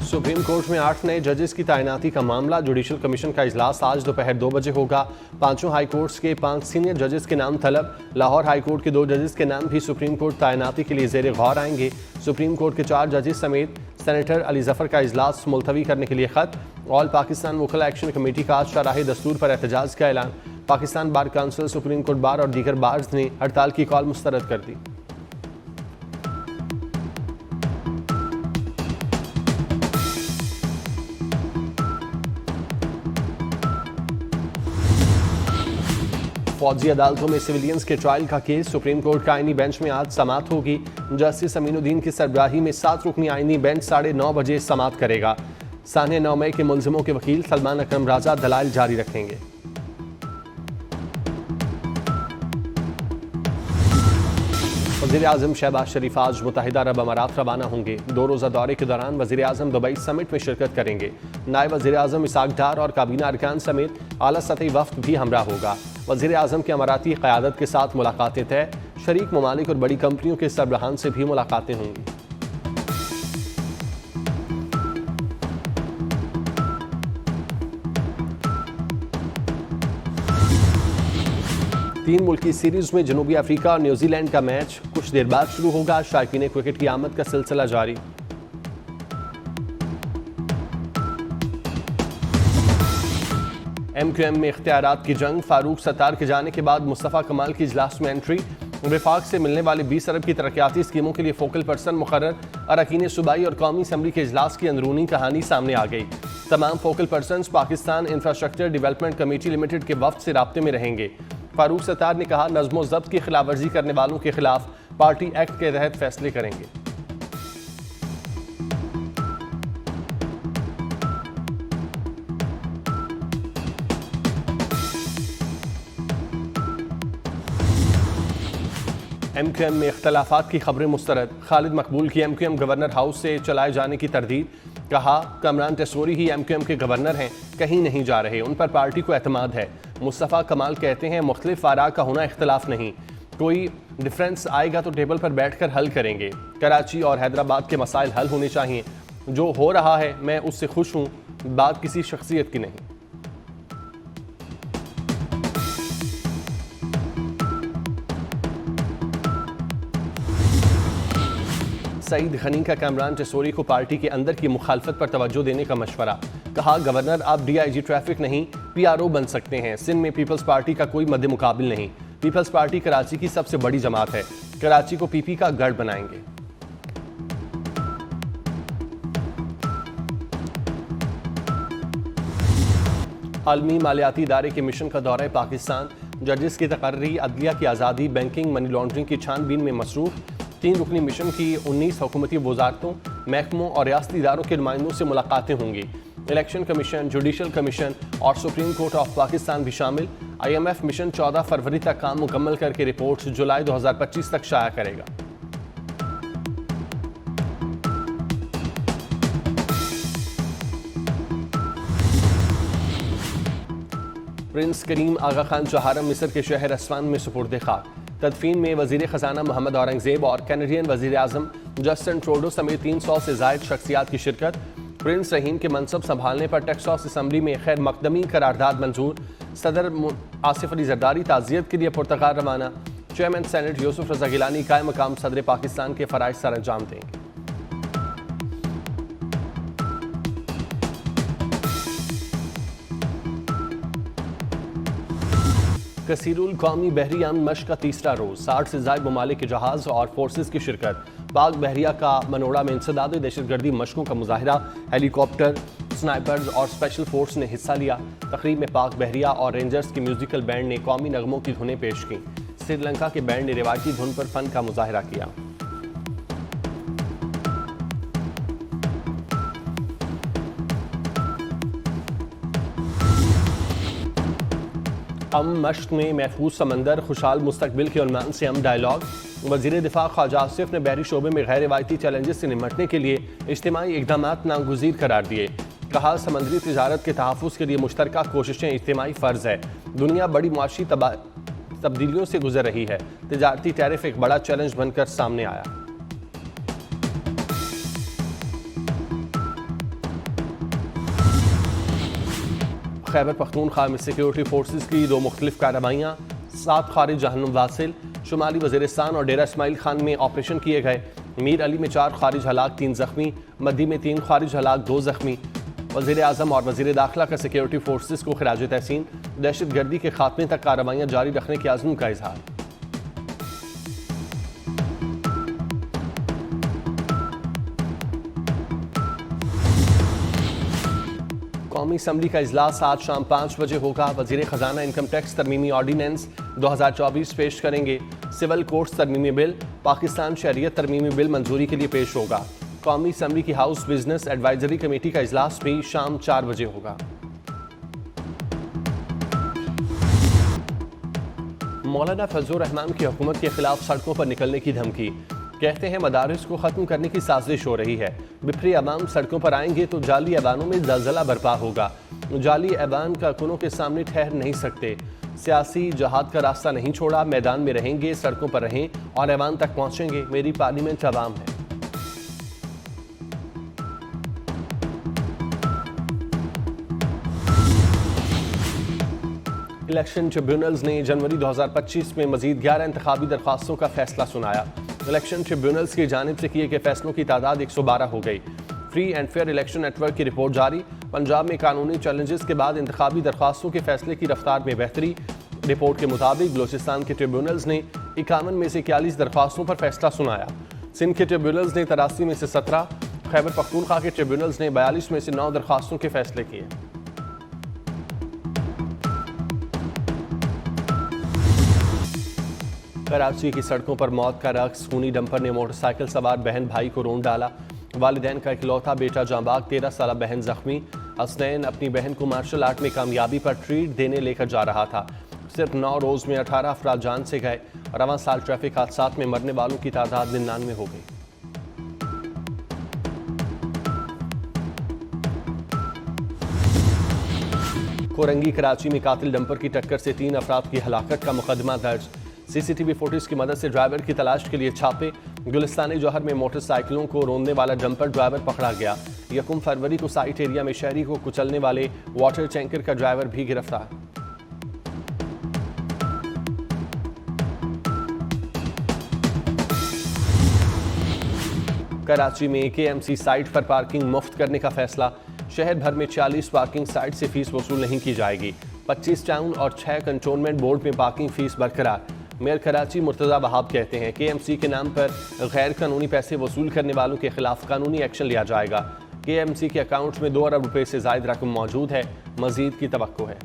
Supreme court में 8 नए जजेस की तैनाती का मामला। जुडिशल कमीशन का इजलास आज दोपहर 2 बजे होगा। पांचों हाई कोर्ट्स के 5 सीनियर जजेस के नाम तलब। लाहौर हाई कोर्ट के 2 जजेस के नाम भी सुप्रीम कोर्ट तैनाती के लिए जेर गौर आएंगे। सुप्रीम कोर्ट के 4 जजेस समेत सेनेटर अली जफर का इजलास मुलतवी करने के लिए खत। ऑल पाकिस्तान वकला एक्शन कमेटी का आज शराह दस्तूर पर एहतजाज का ऐलान। Pakistan bar council, supreme court bar और दीगर बार्स ने हड़ताल की कॉल मुस्तरद कर दी। फौजी अदालतों में सिविलियंस के ट्रायल का केस। सुप्रीम कोर्ट का आईनी बेंच में आज समाअत होगी। जस्टिस अमीनुद्दीन की सरबराही में 7 रुकनी आईनी बेंच 9:30 बजे समाअत करेगा। साढ़े 9 मई के मुलजिमों के वकील सलमान अकरम राजा दलाइल जारी रखेंगे। वज़ीर-ए-आज़म शहबाज शरीफ आज मुत्तहिदा अरब अमारात रवाना होंगे। 2 रोज़ा दौरे के दौरान वज़ीर-ए-आज़म दुबई समिट में शिरकत करेंगे। नायब वज़ीर-ए-आज़म इसाक डार और काबीना अरकान समेत आला सतही वफ़द भी हमरा होगा। वज़ीर-ए-आज़म की अमाराती क़यादत के साथ मुलाकातें तय। शरीक ममालिक और बड़ी कंपनियों के सरबराहान से भी मुलाकातें होंगी। तीन मुल्की सीरीज में जनूबी अफ्रीका और न्यूजीलैंड का मैच कुछ देर बाद शुरू होगा। शायकीन क्रिकेट की आमद का सिलसिला जारी। MQM में इख्तियारात की जंग। फारूक सत्तार के जाने के बाद मुस्तफ़ा कमाल की इजलास में एंट्री। वफाक से मिलने वाले 20 अरब की तरक्याती स्कीमों के लिए फोकल पर्सन मुकर्रर। अरकान सूबाई और कौमी असम्बली के इजलास की अंदरूनी कहानी सामने आ गई। तमाम focal person Pakistan infrastructure development committee limited के वफ्द से राब्ते में रहेंगे। फारूक सत्तार ने कहा, नज़्म व ज़ब्त की खिलाफ वर्जी करने वालों के खिलाफ पार्टी एक्ट के तहत फैसले करेंगे। MQM में इख्तलाफात की खबरें मुस्तरद। खालिद मकबूल की MQM गवर्नर हाउस से चलाए जाने की तरदीद। कहा, कमरान टेसोरी ही MQM के गवर्नर हैं, कहीं नहीं जा रहे, उन पर पार्टी को एतमाद है। मुस्तफ़ा कमाल कहते हैं, मुख्तलिफ आरा का होना इख्तलाफ नहीं, कोई डिफरेंस आएगा तो टेबल पर बैठ कर हल करेंगे। कराची और हैदराबाद के मसाइल हल होने चाहिए। जो हो रहा है मैं उससे खुश हूँ, बात किसी शख्सियत की नहीं। सईद गनी का कामरान टेसोरी को पार्टी के अंदर की मुखालफत पर तवज्जो देने का मशवरा। कहा, गवर्नर आप DIG ट्रैफिक नहीं PRO बन सकते हैं। सिंध में पीपल्स पार्टी का कोई मद्दे मुकाबिल नहीं। पीपल्स पार्टी कराची की सबसे बड़ी जमात है। कराची को PP का गढ़ बनाएंगे। आलमी मालियाती इदारे के मिशन का दौरा पाकिस्तान। जजेस की तकर्री, अदलिया की आज़ादी, बैंकिंग, मनी लॉन्ड्रिंग की छानबीन में मसरूफ। 3 रुकनी मिशन की 19 हुकूमती वजारतों, महकमों और रियासती इदारों के नुमाइंदों से मुलाकातें होंगी। इलेक्शन कमीशन, जुडिशल कमीशन और सुप्रीम कोर्ट ऑफ पाकिस्तान भी शामिल। IMF मिशन 14 फरवरी तक काम मुकम्मल करके रिपोर्ट जुलाई 2025 तक शाया करेगा। प्रिंस करीम आगा खान चौहारम मिस्र के शहर अस्वान में सुपुर्द खाक। तदफीन में वजीर खजाना मोहम्मद औरंगजेब और कैनेडियन वजीर आजम जस्टिन ट्रूडो समेत 300 से जायद शख्सियात की शिरकत। प्रिंस रहीम के मनसब संभालने पर टेक्सास असम्बली में खैर मकदमी करारदाद मंजूर। सदर आसिफ अली जरदारी ताज़ियत के लिए पुर्तगाल रवाना। चेयरमैन सेनेट यूसुफ रजा गिलानी कायम मकाम सदर पाकिस्तान के फ़राइज़ सर अंजाम देंगे। कसीरुल कौमी बहरियान मश्क का तीसरा रोज़। 60 से ज़ायद ममालिक के जहाज़ और फोर्सेस की शिरकत। पाक बहरिया का मनोड़ा में इंसदाद दहशतगर्दी मशकों का मुजाहरा। हेलीकॉप्टर, स्नाइपर्स और स्पेशल फोर्स ने हिस्सा लिया। तकरीब में पाक बहरिया और रेंजर्स की म्यूजिकल बैंड ने कौमी नगमों की धुनें पेश की। श्रीलंका के बैंड ने रिवायती धुन पर फन का मुजाहरा किया। मश्क में महफूज समंदर, खुशहाल मुस्तकबिल के उन्वान से डायलॉग। वज़ीर दिफा ख्वाजा आसिफ ने बहरी शोबे में गैर रिवायती चैलेंजेस से निपटने के लिए इज्तिमाई इक़दामात नागुज़ीर करार दिए। कहा, समंदरी तिजारत के तहफ़्फ़ुज़ के लिए मुश्तरका कोशिशें इज्तिमाई फ़र्ज़ है। दुनिया बड़ी मुआशी तब्दीलियों से गुजर रही है। तिजारती टैरिफ एक बड़ा चैलेंज बनकर सामने आया। खैबर पख्तूनख्वा में सिक्योरिटी फोर्सेस की 2 मुख्तलिफ कार्रवाइयाँ, 7 खारिज जहन्नुम वासिल। शुमाली वज़ीरिस्तान और डेरा इस्माइल खान में ऑपरेशन किए गए। मीर अली में 4 खारिज हलाक, 3 जख्मी। मद्दी में 3 खारिज हलाक, 2 जख्मी। वज़ीर आज़म और वज़ीर दाखिला का सिक्योरिटी फोर्सेस को खिराज तहसीन। दहशत गर्दी के खात्मे तक कार्रवाइयाँ जारी रखने के आज़म का इजहार। कौमी असम्बली का इजलास आज शाम 5 बजे होगा। वज़ीर ख़जाना इनकम टैक्स तरमीमी ऑर्डीनेंस 2024 पेश करेंगे। सिविल कोर्ट्स तरमीमी बिल, पाकिस्तान शहरियत तरमीमी बिल मंजूरी के लिए पेश होगा। कौमी असम्बली की हाउस बिजनेस एडवाइजरी कमेटी का इजलास भी शाम 4 बजे होगा। मौलाना फजलुर रहमान की हुकूमत के खिलाफ सड़कों पर निकलने की धमकी। कहते हैं मदारिस को खत्म करने की साजिश हो रही है। बिफरी अवाम सड़कों पर आएंगे तो जाली ऐवानों में जलजला बर्पा होगा। जाली ऐवान कारकुनों के सामने ठहर नहीं सकते। सियासी जहाद का रास्ता नहीं छोड़ा, मैदान में रहेंगे, सड़कों पर रहें और ऐवान तक पहुंचेंगे। मेरी पार्लियामेंट अवाम है। इलेक्शन ट्रिब्यूनल्स ने जनवरी 2025 में मजीद 11 इंतखाबी दरख्वास्तों का फैसला सुनाया। इलेक्शन ट्रिब्यूनल्स की जानिब से किए गए फैसलों की तादाद 112 हो गई। Free and fair election network की रिपोर्ट जारी। पंजाब में कानूनी चैलेंजेस के बाद इंतखाबी दरख्वास्तों के फैसले की रफ्तार में बेहतरी। रिपोर्ट के मुताबिक बलोचिस्तान के ट्रिब्यूनल्स ने 51 में से 41 दरख्वास्तों पर फैसला सुनाया। सिंध के ट्रिब्यूनल्स ने 83 में से 17, खैबर पख्तूनख्वा के ट्रिब्यूनल्स ने 42 में से 9 दरख्वास्तों के फैसले किए। कराची की सड़कों पर मौत का रक्स। खूनी डंपर ने मोटरसाइकिल सवार बहन भाई को रोंद डाला। वालिदैन का इकलौता बेटा जांबाग, 13 साल बहन जख्मी। हसनैन अपनी बहन को मार्शल आर्ट में कामयाबी पर ट्रीट देने लेकर जा रहा था। सिर्फ 9 रोज में 18 अफराद जान से गए। रवां साल ट्रैफिक हादसात में मरने वालों की तादाद 99 हो गई। कोरंगी कराची में कातिल डंपर की टक्कर से 3 अफराद की हलाकत का मुकदमा दर्ज। सीसीटीवी फुटेज की मदद से ड्राइवर की तलाश के लिए छापे। गुलिस्तानी जौहर में मोटरसाइकिलों को रोंदने वाला डंपर ड्राइवर पकड़ा गया। 1 फरवरी को साइट एरिया में शहरी को कुचलने वाले वाटर टैंकर का ड्राइवर भी गिरफ्तार। कराची में केएमसी साइट पर पार्किंग मुफ्त करने का फैसला। शहर भर में 40 पार्किंग साइट से फीस वसूल नहीं की जाएगी। 25 टाउन और 6 कंटोनमेंट बोर्ड में पार्किंग फीस बरकरार। मेयर कराची मुर्तजा वहाब कहते हैं केएमसी के नाम पर गैर कानूनी पैसे वसूल करने वालों के खिलाफ कानूनी एक्शन लिया जाएगा। केएमसी के अकाउंट में 2 अरब रुपए से ज्यादा रकम मौजूद है। मजीद की तवक्को है।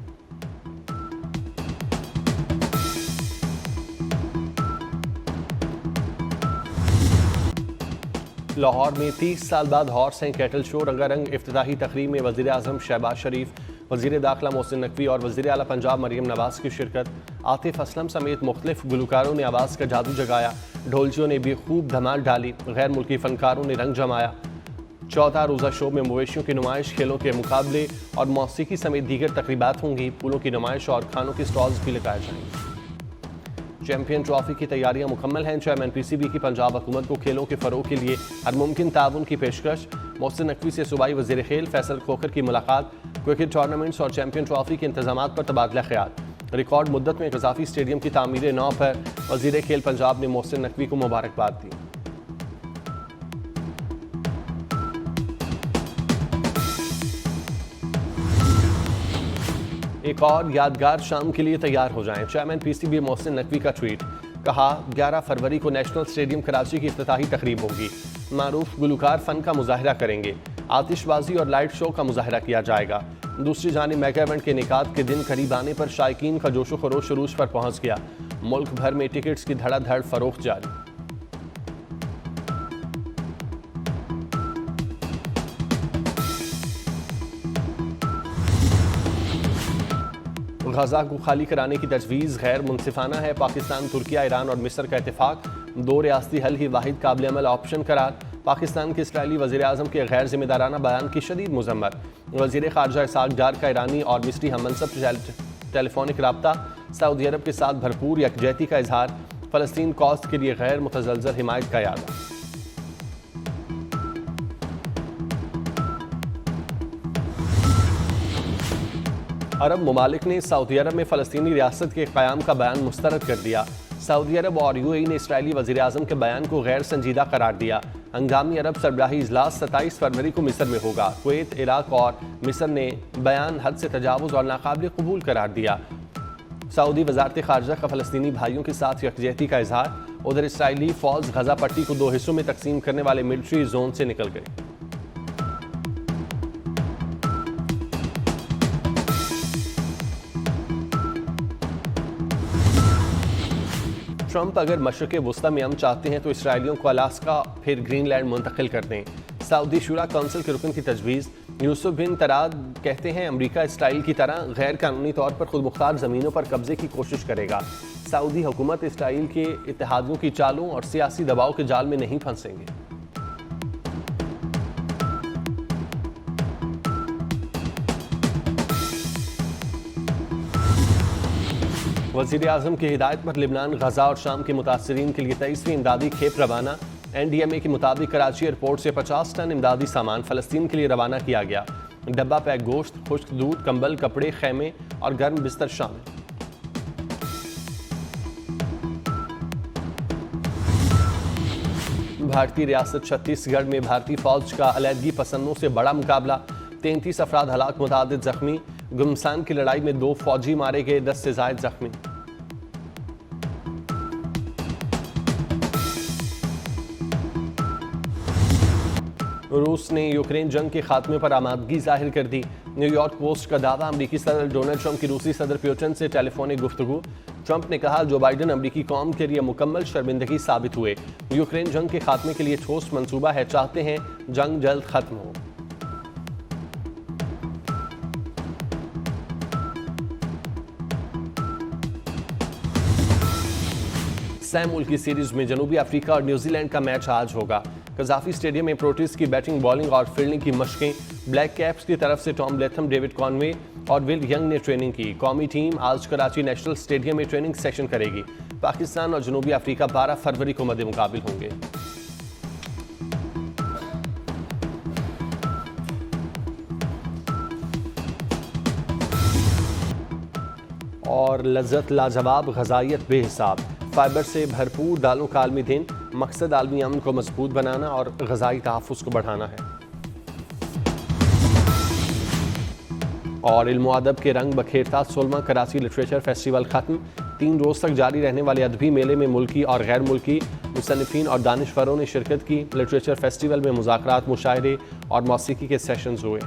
लाहौर में 30 साल बाद हॉर्स एंड कैटल शो रंगारंग। इफ्तिताही तकरीब में वज़ीर आज़म शहबाज शरीफ, वज़ीर दाखिला मोहसिन नकवी और वज़ीर आला पंजाब मरियम नवाज की शिरकत। आतिफ असलम समेत मुख्तलिफ गुलकारों ने आवाज़ का जादू जगाया। ढोलचियों ने भी खूब धमाल डाली। गैर मुल्की फनकारों ने रंग जमाया। 14 रोज़ा शो में मवेशियों की नुमाइश, खेलों के मुकाबले और मौसीकी समेत दीगर तकरीबात होंगी। फूलों की नुमाइश और खानों के स्टॉल्स भी लगाए जाएंगे। चैंपियन ट्रॉफी की तैयारियां मुकम्मल हैं। चेयरमैन पीसीबी की पंजाब हुकूमत को खेलों के फरोग के लिए हर मुमकिन ताउन की पेशकश। मोहसिन नकवी से सूबाई वज़ीर खेल फैसल खोखर की मुलाकात। क्रिकेट टूर्नामेंट्स और चैंपियन ट्रॉफी के इंतजामात पर तबादला ख्याल। रिकॉर्ड मुद्दत में गजाफी स्टेडियम की तामीर 9 पर वज़ीर खेल पंजाब ने मोहसिन नकवी को मुबारकबाद दी। एक और यादगार शाम के लिए तैयार हो जाएं। चेयरमैन पीसीबी मोहसिन नकवी का ट्वीट। कहा 11 फरवरी को नेशनल स्टेडियम कराची की इफ्तिताही तकरीब होगी। मारूफ गुलकार फन का मुजाहरा करेंगे। आतिशबाजी और लाइट शो का मुजाहरा किया जाएगा। दूसरी जानिब मेगा इवेंट के निकात के दिन करीब आने पर शायकीन का जोशो खरोश अरूज पर पहुंच गया। मुल्क भर में टिकट्स की धड़ाधड़ फरोख्त जारी। गजा को खाली कराने की तजवीज़ गैर मुनसिफाना है। पाकिस्तान, तुर्किया, ईरान और मिस्र का इत्तेफाक। 2 रियासती हल ही वाहिद काबिल अमल ऑप्शन करार। पाकिस्तान के इसराइली वज़ीर आज़म के गैर जिम्मेदाराना बयान की शदीद मज़म्मत। वज़ीर ख़ारजा इसहाक़ डार का ईरानी और मिस्री हममनसब टेलीफोनिक रब्ता। सऊदी अरब के साथ भरपूर यकजहती का इजहार। फ़लस्तीन कॉस्ट के लिए गैर मुतज़लज़ल हिमायत का याद। अरब ममालिक ने सऊदी अरब में फ़लस्तीनी रियासत के क़याम का बयान मुस्तरद कर दिया। सऊदी अरब और यूएई ने इसराइली वज़ीर-ए-आज़म के बयान को गैर संजीदा करार दिया। हंगामी अरब सरबराही इजलास 27 फरवरी को मिस्र में होगा। कुवैत, इराक और मिस्र ने बयान हद से तजावुज़ और नाकाबिल कबूल करार दिया। सऊदी वज़ारत ख़ारिजा का फ़लस्तीनी भाइयों के साथ यकजहती का इजहार। उधर इसराइली फ़ौज गज़ा पट्टी को 2 हिस्सों में तकसीम करने वाले मिलिट्री जोन से निकल गई। ट्रंप अगर मशरिक़ वुस्ता में अमन चाहते हैं तो इसराइलियों को अलास्का फिर ग्रीनलैंड मुंतकिल कर दें। सऊदी शुरा कौंसिल के रुकन की तजवीज़। यूसुफ बिन तराद कहते हैं अमरीका इसराइल की तरह गैर कानूनी तौर पर खुद मुख्तार ज़मीनों पर कब्जे की कोशिश करेगा। सऊदी हुकूमत इसराइल के इत्तेहादियों की चालों और सियासी दबाव के जाल में नहीं फंसेंगे। वज़ीर आज़म की हिदायत पर लिबनान, गजा और शाम के मुतासरीन के लिए 23वीं इमदादी खेप रवाना। NDMA के मुताबिक कराची एयरपोर्ट से 50 टन इमदादी सामान फ़लस्तीन के लिए रवाना किया गया। डब्बा पैक गोश्त, खुश्क दूध, कंबल, कपड़े, खैमे और गर्म बिस्तर शामिल। भारतीय रियासत छत्तीसगढ़ में भारतीय फौज का अलहदगी पसंदों से बड़ा मुकाबला। 33 अफराद हलाक, मुतादिद जख्मी। गुमसान की लड़ाई में 2 फौजी मारे गए, 10 से ज़ायद जख्मी। रूस ने यूक्रेन जंग के खात्मे पर आमादगी जाहिर कर दी। न्यूयॉर्क पोस्ट का दावा। अमरीकी सदर डोनाल्ड ट्रंप की रूसी सदर पुतिन से टेलीफोनिक गुफ्तगू। ट्रंप ने कहा जो बाइडन अमरीकी कौम के लिए मुकम्मल शर्मिंदगी साबित हुए। यूक्रेन जंग के खात्मे के लिए ठोस मंसूबा है, चाहते हैं जंग जल्द खत्म हो। सैम मुल्की सीरीज में जनूबी अफ्रीका और न्यूजीलैंड का मैच आज होगा। कजाफी स्टेडियम में प्रोटीज की बैटिंग, बॉलिंग और फील्डिंग की मशकें। ब्लैक कैप्स की तरफ से टॉम लेथम, डेविड कॉनवे और विल यंग ने ट्रेनिंग की। कौमी टीम आज कराची नेशनल स्टेडियम में ट्रेनिंग सेशन करेगी। पाकिस्तान और जनूबी अफ्रीका 12 फरवरी को मद्दे मुकाबिल होंगे। और लज्जत लाजवाब, ग़ज़ाइयत बेहिसाब। फाइबर से भरपूर दालों का आलमी दिन। मकसद आलमी अमन को मजबूत बनाना और ग़ज़ाई तहफ़्फ़ुज़ को बढ़ाना है। और इल्म व अदब के रंग बखेरता 16वां कराची लिटरेचर फेस्टिवल ख़त्म। 3 रोज़ तक जारी रहने वाले अदबी मेले में मुल्की और गैर मुल्की मुसन्निफ़ीन और दानिशवरों ने शिरकत की। लिटरेचर फेस्टिवल में मुज़ाकरात, मुशायरे और मौसीकी के सेशंस हुए।